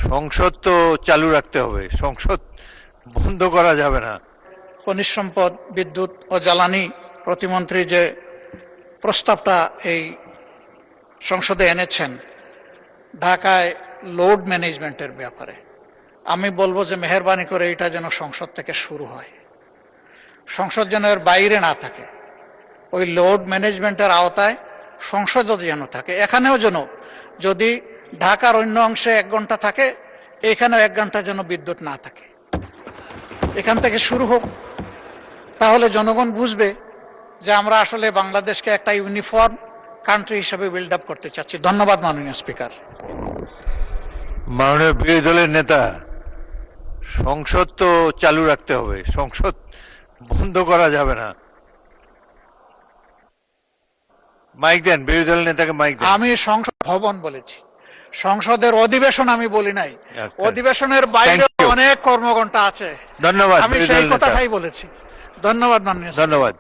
সংসদ তো চালু রাখতে হবে, সংসদ বন্ধ করা যাবে না। খনিজ সম্পদ, বিদ্যুৎ ও জ্বালানি প্রতিমন্ত্রী যে প্রস্তাবটা এই সংসদে এনেছেন ঢাকায় লোড ম্যানেজমেন্টের ব্যাপারে, আমি বলবো যে মেহেরবানি করে এটা যেন সংসদ থেকে শুরু হয়, সংসদ যেন এর বাইরে না থাকে, ওই লোড ম্যানেজমেন্টের আওতায় সংসদও যেন থাকে। এখানেও যেন যদি ঢাকার অন্য অংশে 1 ঘন্টা থাকে, এখানেও 1 ঘন্টা যেন বিদ্যুৎ না থাকে। এখান থেকে শুরু হোক, তাহলে জনগণ বুঝবে যে আমরা আসলে বাংলাদেশকে একটা ইউনিফর্ম কান্ট্রি হিসেবে বিল্ড আপ করতে চাচ্ছি। ধন্যবাদ মাননীয় স্পিকার। মাননীয় বিরোধী দলের নেতা, সংসদ তো চালু রাখতে হবে, সংসদ বন্ধ করা যাবে না। মাইক দেন, বিরোধী দলের নেতাকে মাইক দেন। আমি সংসদ ভবন বলেছি, সংসদের অধিবেশন আমি বলি নাই। আচ্ছা। অধিবেশনের বাইরে Thank you. অনেক কর্মঘণ্টা আছে। ধন্যবাদ, আমি বিরোধী সেই দলের নেতা। কথাটাই বলেছি। ধন্যবাদ মাননীয় স্পিকার। ধন্যবাদ।